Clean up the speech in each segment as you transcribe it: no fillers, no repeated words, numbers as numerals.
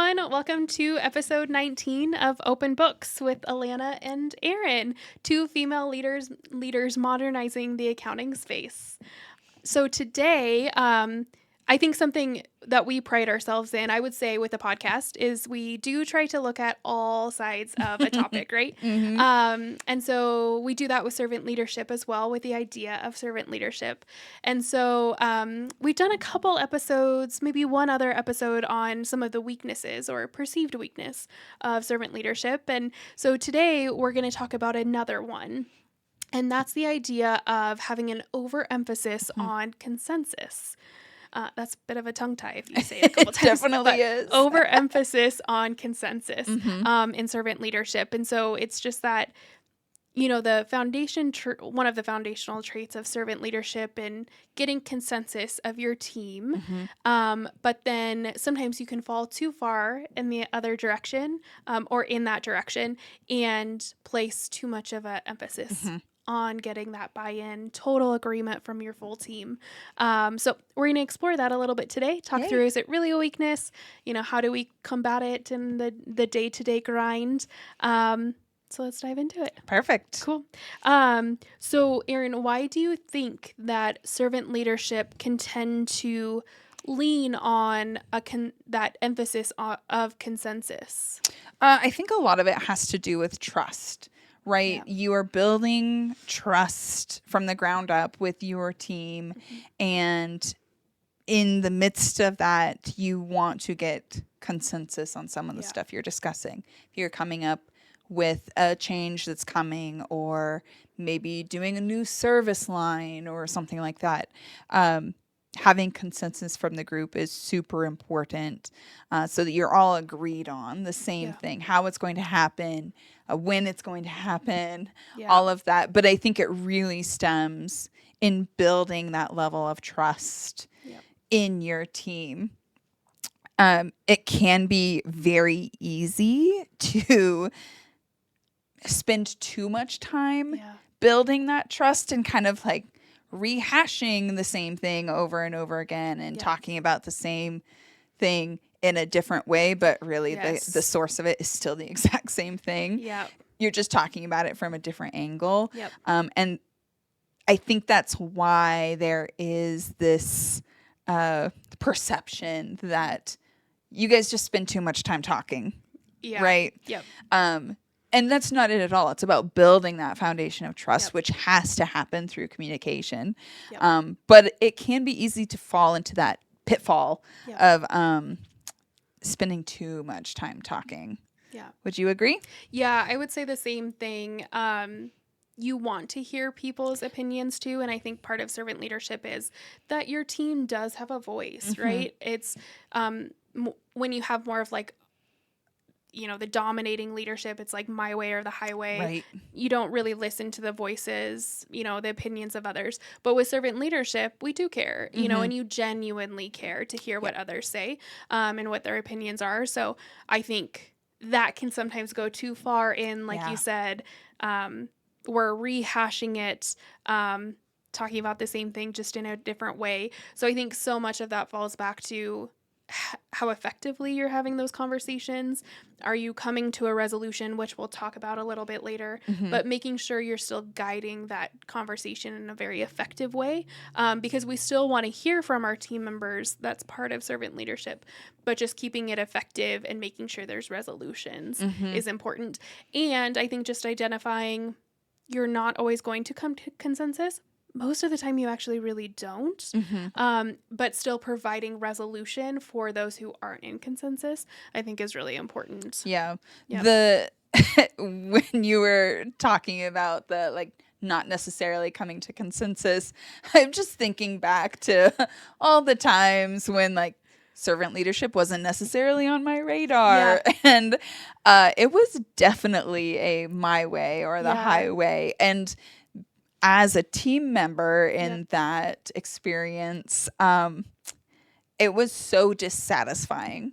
everyone. Welcome to episode 19 of Open Books with Alana and Erin, two female leaders modernizing the accounting space. So today, I think something that we pride ourselves in, I would say, with the podcast is we do try to look at all sides of a topic, right? And so we do that with servant leadership as well, with the idea of servant leadership. And so we've done a couple episodes, maybe one other episode on some of the weaknesses or perceived weakness of servant leadership. And so today we're going to talk about another one. And that's the idea of having an overemphasis on consensus. That's a bit of a tongue tie if you say it a couple times. Definitely is. Overemphasis on consensus in servant leadership. And so it's just that, you know, the foundation, one of the foundational traits of servant leadership and getting consensus of your team. But then sometimes you can fall too far in the other direction or in that direction and place too much of an emphasis on getting that buy-in, total agreement from your full team. So we're going to explore that a little bit today. Talk through, is it really a weakness? You know, how do we combat it in the day-to-day grind? So let's dive into it. Perfect. Cool. So Erin, why do you think that servant leadership can tend to lean on that emphasis of consensus? I think a lot of it has to do with trust, right? Yeah. You are building trust from the ground up with your team. And in the midst of that, you want to get consensus on some of the stuff you're discussing. If you're coming up with a change that's coming, or maybe doing a new service line or something like that, having consensus from the group is super important, so that you're all agreed on the same thing, how it's going to happen, when it's going to happen, all of that. But I think it really stems in building that level of trust in your team. It can be very easy to spend too much time building that trust and kind of like rehashing the same thing over and over again and talking about the same thing in a different way, but really the source of it is still the exact same thing. You're just talking about it from a different angle. And I think that's why there is this perception that you guys just spend too much time talking, right? And that's not it at all. It's about building that foundation of trust, which has to happen through communication. But it can be easy to fall into that pitfall of spending too much time talking. Would you agree? Yeah, I would say the same thing. You want to hear people's opinions too. And I think part of servant leadership is that your team does have a voice, right? It's when you have more of like, you know, the dominating leadership, it's like my way or the highway. Right. You don't really listen to the voices, you know, the opinions of others. But with servant leadership, we do care, you know, and you genuinely care to hear what others say and what their opinions are. So I think that can sometimes go too far in, like you said, we're rehashing it, talking about the same thing just in a different way. So I think so much of that falls back to how effectively you're having those conversations. Are you coming to a resolution, which we'll talk about a little bit later, but making sure you're still guiding that conversation in a very effective way, because we still want to hear from our team members. That's part of servant leadership, but just keeping it effective and making sure there's resolutions is important. And I think just identifying you're not always going to come to consensus. Most of the time you actually really don't, but still providing resolution for those who aren't in consensus, I think is really important. When you were talking about the like not necessarily coming to consensus, I'm just thinking back to all the times when like servant leadership wasn't necessarily on my radar, and it was definitely a my way or the highway. And as a team member in that experience, it was so dissatisfying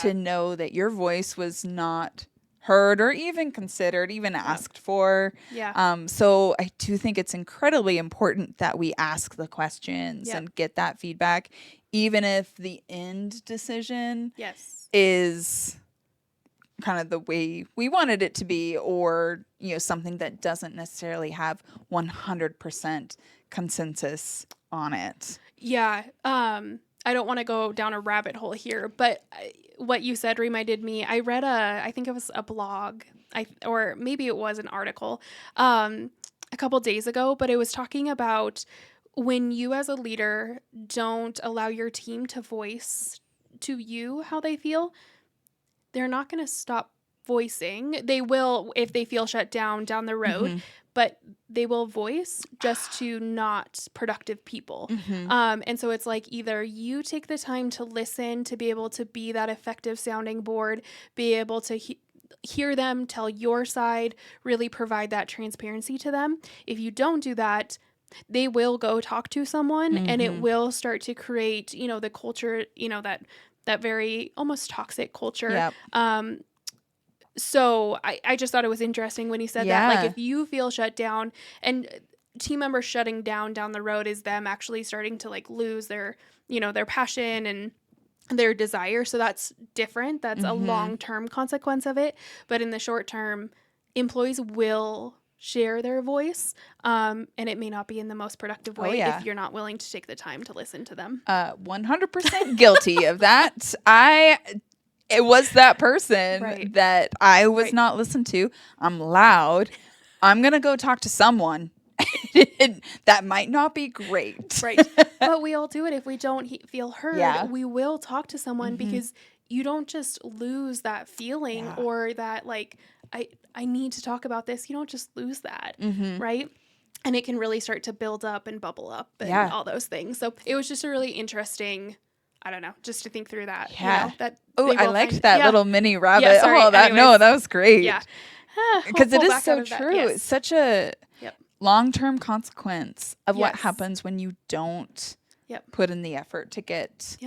to know that your voice was not heard or even considered, even asked for. So I do think it's incredibly important that we ask the questions and get that feedback, even if the end decision Yes. is kind of the way we wanted it to be, or, you know, something that doesn't necessarily have 100% consensus on it. Yeah. I don't want to go down a rabbit hole here, but what you said reminded me. I read I think it was a blog, or maybe it was an article, a couple days ago, but it was talking about when you as a leader don't allow your team to voice to you how they feel, they're not going to stop voicing. They will if they feel shut down the road, but they will voice just to not productive people. And so it's like either you take the time to listen, to be able to be that effective sounding board, be able to hear them, tell your side, really provide that transparency to them. If you don't do that, they will go talk to someone and it will start to create, you know, the culture, you know, that very almost toxic culture. Yep. So I just thought it was interesting when he said that, like, if you feel shut down, and team members shutting down the road is them actually starting to like lose their, you know, their passion and their desire. So that's different. That's a long-term consequence of it. But in the short term, employees will share their voice, and it may not be in the most productive way if you're not willing to take the time to listen to them. 100% guilty of that. It was that person that I was not listened to. I'm loud. I'm going to go talk to someone. That might not be great. Right. But we all do it. If we don't feel heard, we will talk to someone because you don't just lose that feeling or that like, I need to talk about this. You don't just lose that. Right. And it can really start to build up and bubble up and all those things. So it was just a really interesting, I don't know, just to think through that. Yeah. You know, I liked that little mini rabbit. That was great. Yeah. Because it is so true. Yes. It's such a long-term consequence of what happens when you don't put in the effort to get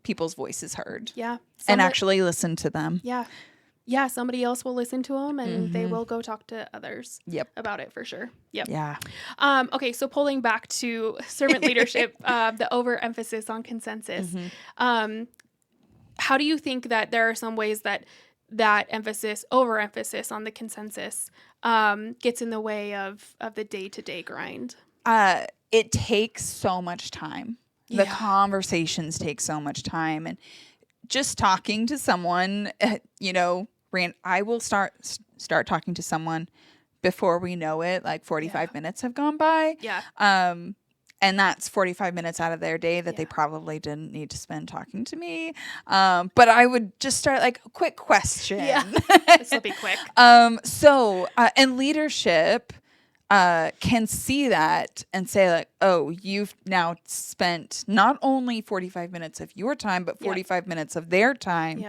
people's voices heard. Yeah. And actually listen to them. Yeah. Yeah, somebody else will listen to them and they will go talk to others about it for sure. Yep. Yeah. Okay, so pulling back to servant leadership, the overemphasis on consensus. How do you think that there are some ways that overemphasis on the consensus gets in the way of the day-to-day grind? It takes so much time. The conversations take so much time, and just talking to someone, you know, I will start talking to someone before we know it, like 45 minutes have gone by. Yeah. And that's 45 minutes out of their day that they probably didn't need to spend talking to me. But I would just start like, quick question. Yeah. This will be quick. And leadership can see that and say like, oh, you've now spent not only 45 minutes of your time, but 45 minutes of their time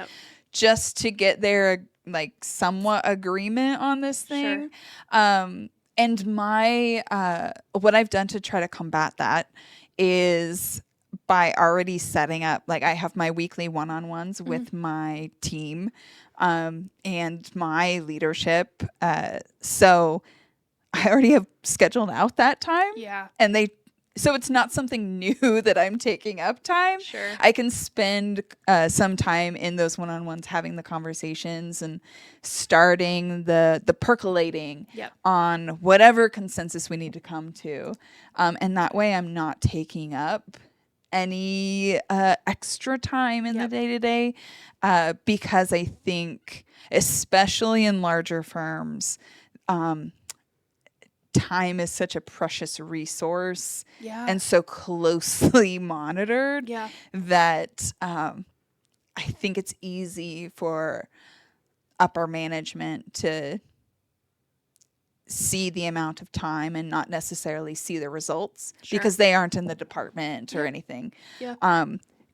just to get their like somewhat agreement on this thing. Sure. And what I've done to try to combat that is by already setting up, like I have my weekly one-on-ones with my team and my leadership. So I already have scheduled out that time. Yeah. And so it's not something new that I'm taking up time. Sure. I can spend some time in those one-on-ones having the conversations and starting the percolating on whatever consensus we need to come to. And that way I'm not taking up any extra time in the day-to-day because I think, especially in larger firms, time is such a precious resource and so closely monitored that I think it's easy for upper management to see the amount of time and not necessarily see the results because they aren't in the department or anything. Yeah.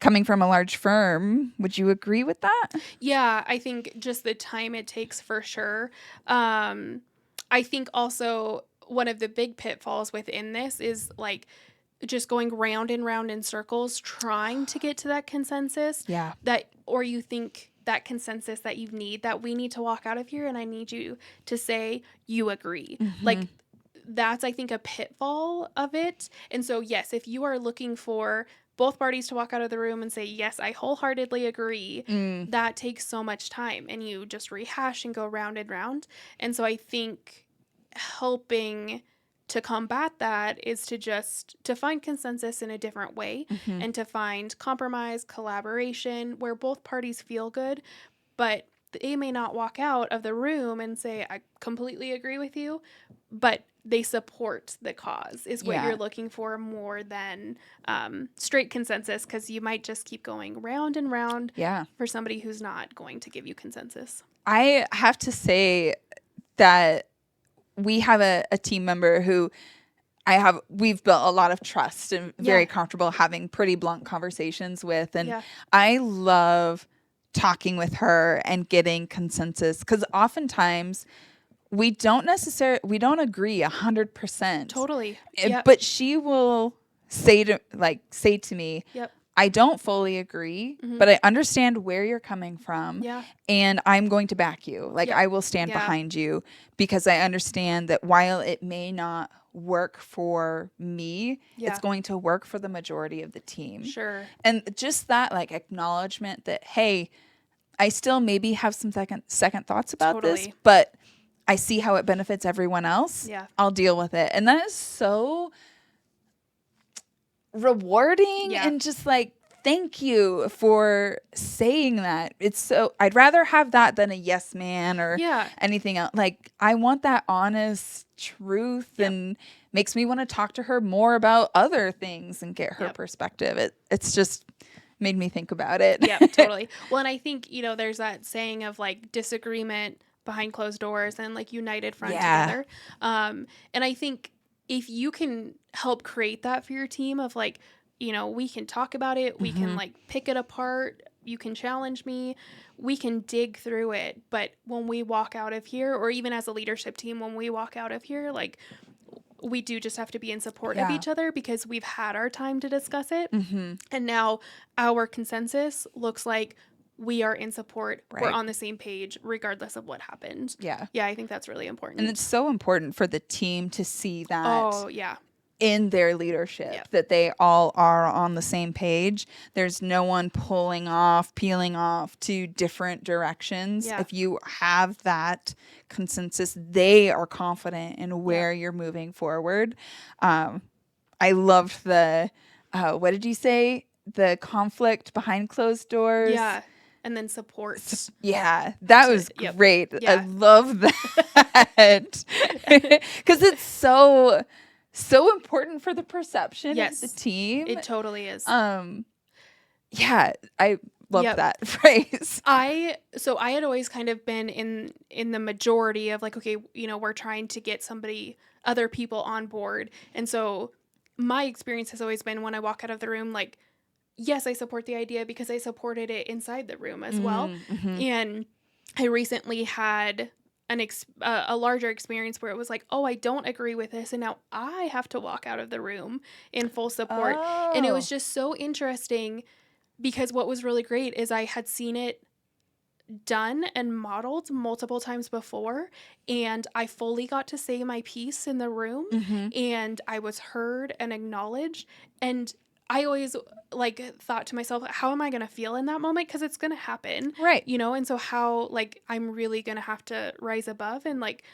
Coming from a large firm, would you agree with that? Yeah, I think just the time it takes for sure. I think also one of the big pitfalls within this is like just going round and round in circles, trying to get to that consensus. Yeah. Or you think that consensus that you need, that we need to walk out of here and I need you to say you agree. Like that's, I think, a pitfall of it. And so, yes, if you are looking for both parties to walk out of the room and say, yes, I wholeheartedly agree, that takes so much time, and you just rehash and go round and round. And so I think helping to combat that is to find consensus in a different way, and to find compromise, collaboration, where both parties feel good, but they may not walk out of the room and say, I completely agree with you, but they support the cause is what you're looking for, more than straight consensus, because you might just keep going round and round for somebody who's not going to give you consensus. I have to say that we have a team member who we've built a lot of trust and very comfortable having pretty blunt conversations with. And I love talking with her and getting consensus, because oftentimes we don't agree 100%. Totally. But she will say to me, I don't fully agree, but I understand where you're coming from, and I'm going to back you. Like, I will stand behind you, because I understand that while it may not work for me, it's going to work for the majority of the team. Sure. And just that, like, acknowledgement that, hey, I still maybe have some second thoughts about this, but I see how it benefits everyone else. I'll deal with it. And that is so rewarding, and just like, thank you for saying that. I'd rather have that than a yes man or anything else. Like, I want that honest truth, and makes me want to talk to her more about other things and get her perspective. It's just made me think about it. Yeah, totally. Well, and I think, there's that saying of like disagreement behind closed doors and like united front together. And I think if you can help create that for your team of like, we can talk about it, we can like pick it apart, you can challenge me, we can dig through it. But when we walk out of here, or even as a leadership team, when we walk out of here, like, we do just have to be in support of each other, because we've had our time to discuss it. And now our consensus looks like we are in support. Right. We're on the same page regardless of what happened. Yeah, I think that's really important. And it's so important for the team to see that in their leadership, that they all are on the same page. There's no one peeling off to different directions. If you have that consensus, they are confident in where you're moving forward. I loved the, what did you say? The conflict behind closed doors. Yeah. And then support. That was great. I love that. Because it's so important for the perception of the team. It totally is. I love that phrase. I had always kind of been in the majority of like, okay, we're trying to get other people on board. And so my experience has always been, when I walk out of the room, like, yes, I support the idea because I supported it inside the room as well. And I recently had a larger experience where it was like, oh, I don't agree with this, and now I have to walk out of the room in full support. And it was just so interesting, because what was really great is I had seen it done and modeled multiple times before, and I fully got to say my piece in the room, and I was heard and acknowledged. And I always like thought to myself, how am I going to feel in that moment? Because it's going to happen. Right. And so how, like, I'm really going to have to rise above and like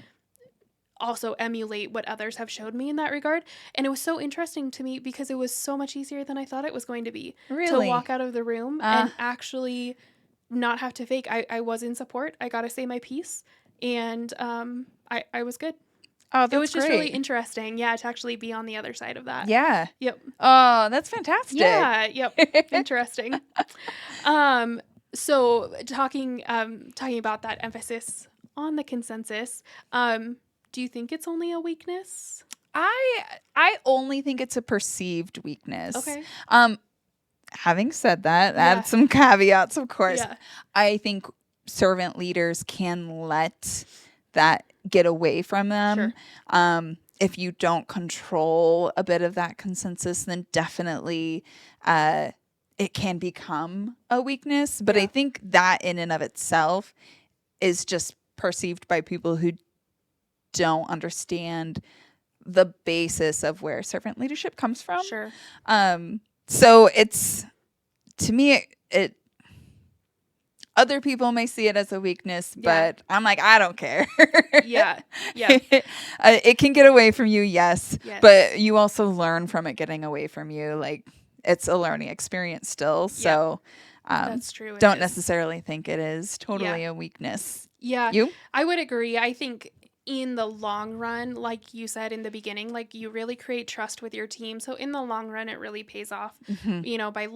also emulate what others have showed me in that regard. And it was so interesting to me, because it was so much easier than I thought it was going to be. Really? To walk out of the room and actually not have to fake. I was in support. I got to say my piece, and I was good. Oh, that's It was just great. really interesting, to actually be on the other side of that. Yeah. Yep. Oh, that's fantastic. Yeah. Yep. Interesting. So talking about that emphasis on the consensus, do you think it's only a weakness? I only think it's a perceived weakness. Okay. Having said that, add some caveats, of course. Yeah. I think servant leaders can let that get away from them. Sure. If you don't control a bit of that consensus, then definitely it can become a weakness. But I think that in and of itself is just perceived by people who don't understand the basis of where servant leadership comes from. Sure. So it's, to me, it other people may see it as a weakness, but I'm like, I don't care. Yeah. Yeah. It can get away from you, yes, Yes. but you also learn from it getting away from you. Like, it's a learning experience still. So That's true. It don't is. necessarily think it is totally a weakness. Yeah. You? I would agree. I think in the long run, like you said in the beginning, like you really create trust with your team. So in the long run, it really pays off, you know, by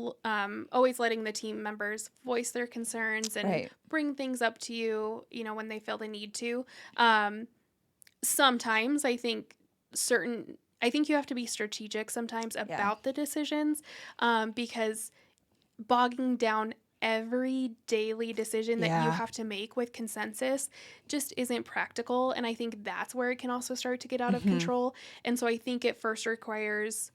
always letting the team members voice their concerns and bring things up to you, you know, when they feel the need to. Sometimes I think you have to be strategic sometimes about the decisions, because bogging down every daily decision that you have to make with consensus just isn't practical. And I think that's where it can also start to get out of control. And so I think it first requires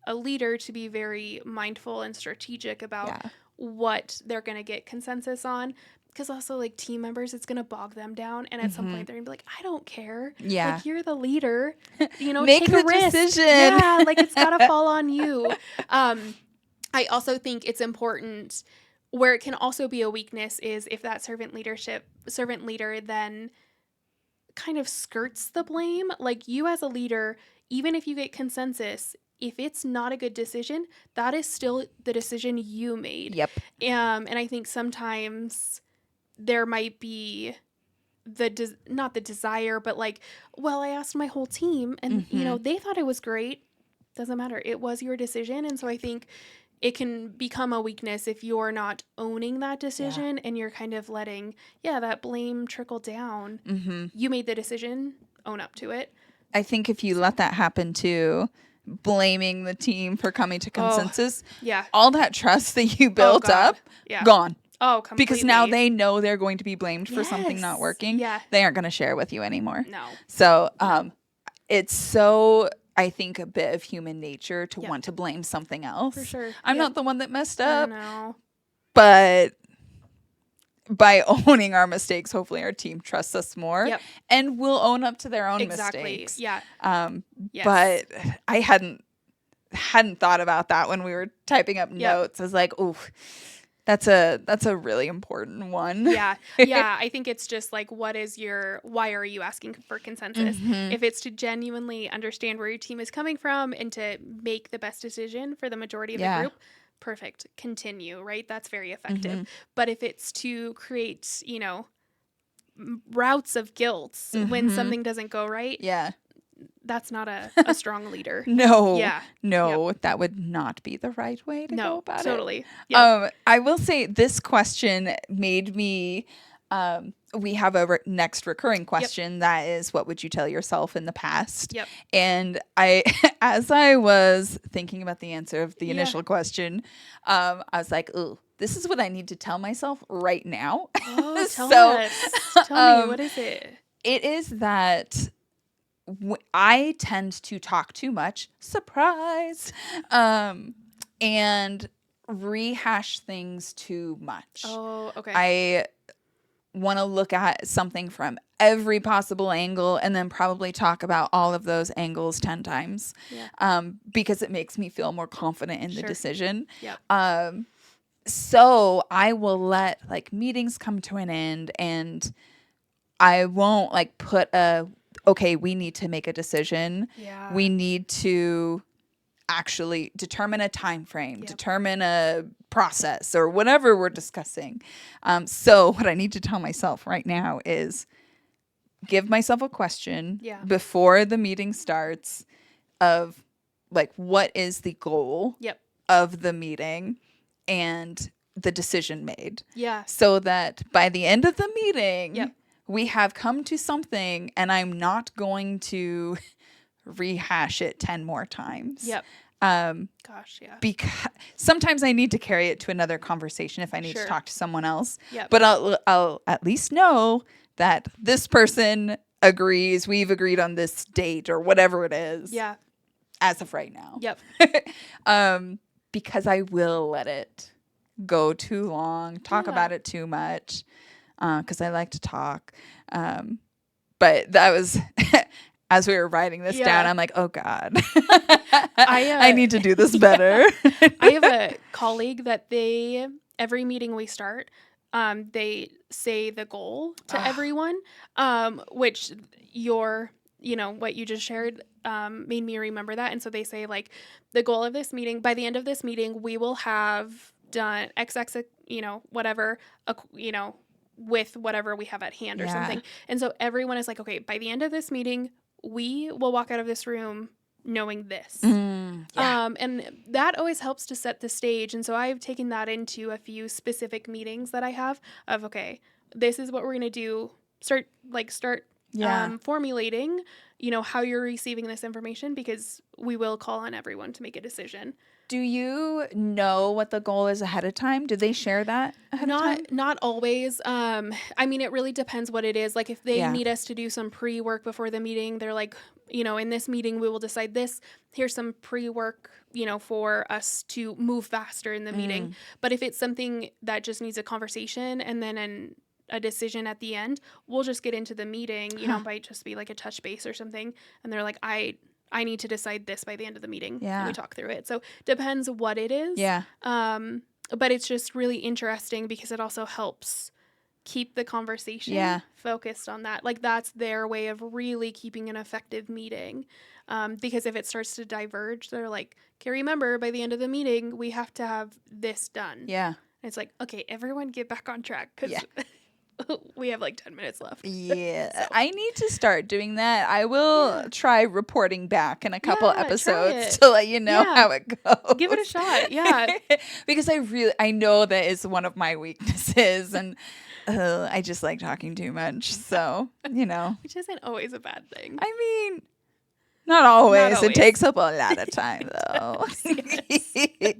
a leader to be very mindful and strategic about what they're going to get consensus on. Because also, like, team members, it's going to bog them down. And at some point, they're going to be like, I don't care. Yeah. Like, you're the leader. You know, make take the a risk. decision. Yeah, like, it's got to fall on you. I also think it's important, where it can also be a weakness is if that servant leader then kind of skirts the blame. Like, you as a leader, even if you get consensus, if it's not a good decision, that is still the decision you made. Yep. And I think sometimes there might be not the desire, but like, well, I asked my whole team and, you know, they thought it was great. Doesn't matter. It was your decision. And so I think it can become a weakness if you're not owning that decision and you're kind of letting, that blame trickle down. You made the decision, own up to it. I think if you let that happen too, blaming the team for coming to consensus, all that trust that you built up, gone. Oh, completely. Because now they know they're going to be blamed for something not working. Yeah. They aren't going to share with you anymore. No. So it's so, I think, a bit of human nature to want to blame something else. For sure. I'm not the one that messed up. I know. But by owning our mistakes, hopefully our team trusts us more and will own up to their own mistakes. Yeah. But I hadn't thought about that when we were typing up notes. I was like, ooh, that's a really important one. Yeah. I think it's just like, why are you asking for consensus? If it's to genuinely understand where your team is coming from and to make the best decision for the majority of the group, perfect. Continue, right? That's very effective. But if it's to create, you know, routes of guilt when something doesn't go right, that's not a strong leader. No. That would not be the right way to go about it. Totally. I will say this question made me, we have a next recurring question that is, what would you tell yourself in the past? And as I was thinking about the answer of the initial question, I was like, ooh, this is what I need to tell myself right now. Oh, tell us. Tell me, what is it? It is that I tend to talk too much, surprise, and rehash things too much. Oh, okay. I want to look at something from every possible angle and then probably talk about all of those angles 10 times because it makes me feel more confident in the decision. So I will let like meetings come to an end, and I won't like put okay, we need to make a decision. We need to actually determine a time frame, determine a process, or whatever we're discussing. So what I need to tell myself right now is give myself a question before the meeting starts of like, what is the goal of the meeting and the decision made? So that by the end of the meeting, we have come to something, and I'm not going to rehash it 10 more times. Because sometimes I need to carry it to another conversation if I need to talk to someone else. But I'll at least know that this person agrees, we've agreed on this date or whatever it is. As of right now. Because I will let it go too long, talk about it too much. Because I like to talk. But that was, as we were writing this down, I'm like, oh God, I I need to do this better. I have a colleague that every meeting we start, they say the goal to everyone, which what you just shared made me remember that. And so they say, like, the goal of this meeting, by the end of this meeting, we will have done XX, whatever, with whatever we have at hand or something. And so everyone is like, okay, by the end of this meeting, we will walk out of this room knowing this. And that always helps to set the stage. And so I've taken that into a few specific meetings that I have of, okay, this is what we're going to do. Start formulating, how you're receiving this information, because we will call on everyone to make a decision. Do you know what the goal is ahead of time? Do they share that ahead of time? Not always. It really depends what it is. Like, if they need us to do some pre-work before the meeting, they're like, in this meeting, we will decide this. Here's some pre-work, for us to move faster in the meeting. But if it's something that just needs a conversation and then a decision at the end, we'll just get into the meeting, might just be like a touch base or something. And they're like, I need to decide this by the end of the meeting. Yeah. We talk through it. So depends what it is. Yeah. But it's just really interesting because it also helps keep the conversation focused on that. Like, that's their way of really keeping an effective meeting. Because if it starts to diverge, they're like, okay, remember, by the end of the meeting, we have to have this done. Yeah. And it's like, okay, everyone get back on track, because we have like 10 minutes left. Yeah. So. I need to start doing that. I will try reporting back in a couple episodes to let you know how it goes. Give it a shot. Yeah. Because I know that is one of my weaknesses, and I just like talking too much. So, Which isn't always a bad thing. I mean, not always. It takes up a lot of time, though. That's okay.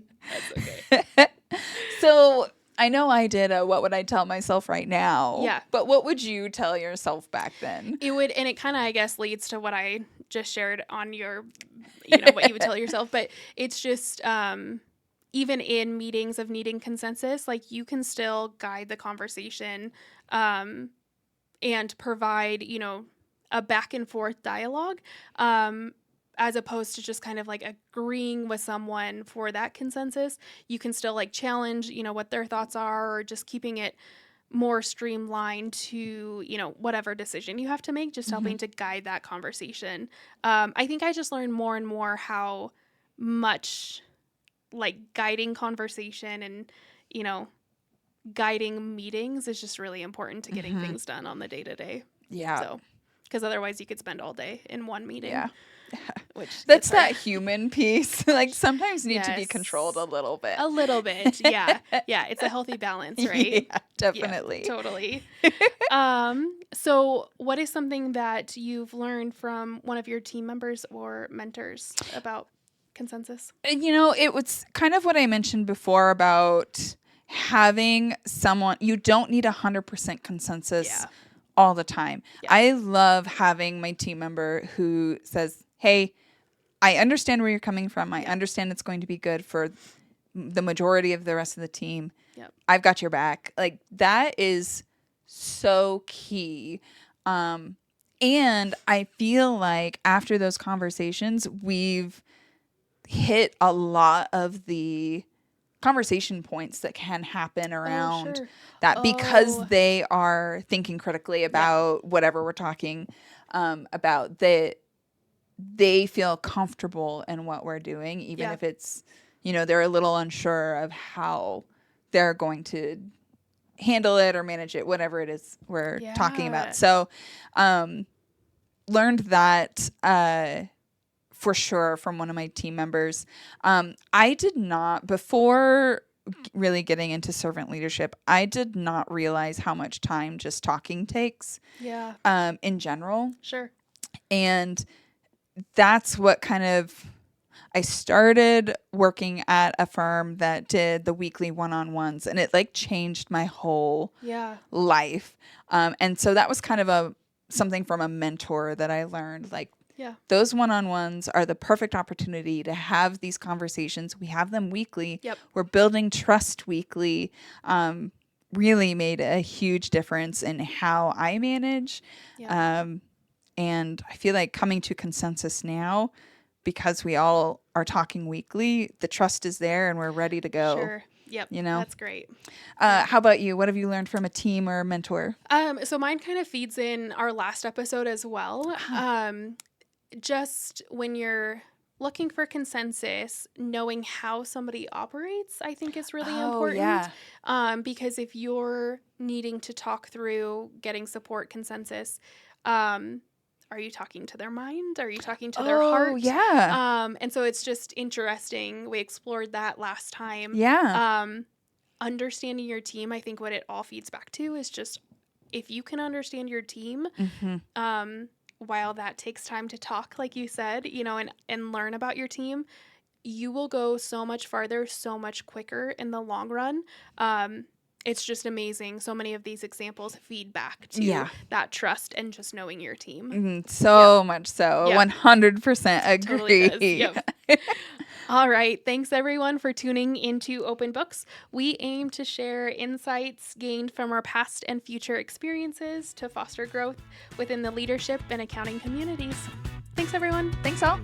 So, I know I did what would I tell myself right now? Yeah. But what would you tell yourself back then? It would, and it kind of, I guess, leads to what I just shared on your, what you would tell yourself. But it's just, even in meetings of needing consensus, like, you can still guide the conversation and provide, a back and forth dialogue. As opposed to just kind of like agreeing with someone for that consensus. You can still like challenge, what their thoughts are, or just keeping it more streamlined to, whatever decision you have to make, just helping to guide that conversation. I think I just learned more and more how much like guiding conversation and, guiding meetings is just really important to getting things done on the day-to-day. Yeah. So, because otherwise you could spend all day in one meeting. Yeah. Which that's that human piece. Like, sometimes need to be controlled a little bit. A little bit, yeah. Yeah, it's a healthy balance, right? Yeah, definitely. Yeah, totally. So what is something that you've learned from one of your team members or mentors about consensus? And, it was kind of what I mentioned before about having someone, you don't need 100% consensus all the time. Yeah. I love having my team member who says, hey, I understand where you're coming from. I understand it's going to be good for the majority of the rest of the team. Yep. I've got your back. Like, that is so key. And I feel like after those conversations, we've hit a lot of the conversation points that can happen around that, because they are thinking critically about whatever we're talking about. They feel comfortable in what we're doing, even if it's, they're a little unsure of how they're going to handle it or manage it, whatever it is we're talking about. So, learned that for sure from one of my team members. I did not, before really getting into servant leadership, I did not realize how much time just talking takes. Yeah. In general. Sure. And that's what kind of, I started working at a firm that did the weekly one-on-ones, and it like changed my whole life. And so that was kind of something from a mentor that I learned, like, those one-on-ones are the perfect opportunity to have these conversations. We have them weekly. Yep. We're building trust weekly. Really made a huge difference in how I manage. And I feel like coming to consensus now, because we all are talking weekly, the trust is there and we're ready to go. Sure. Yep. You know? That's great. How about you? What have you learned from a team or a mentor? So mine kind of feeds in our last episode as well. Just when you're looking for consensus, knowing how somebody operates, I think is really important. Yeah. Because if you're needing to talk through getting support consensus, are you talking to their mind? Are you talking to their heart? Oh, yeah. And so it's just interesting. We explored that last time. Yeah. Understanding your team, I think what it all feeds back to is just if you can understand your team, while that takes time to talk, like you said, you know, and learn about your team, you will go so much farther, so much quicker in the long run. It's just amazing. So many of these examples feed back to that trust and just knowing your team. So much so. 100% agree. Totally does. Yep. All right. Thanks, everyone, for tuning into Open Books. We aim to share insights gained from our past and future experiences to foster growth within the leadership and accounting communities. Thanks, everyone. Thanks all.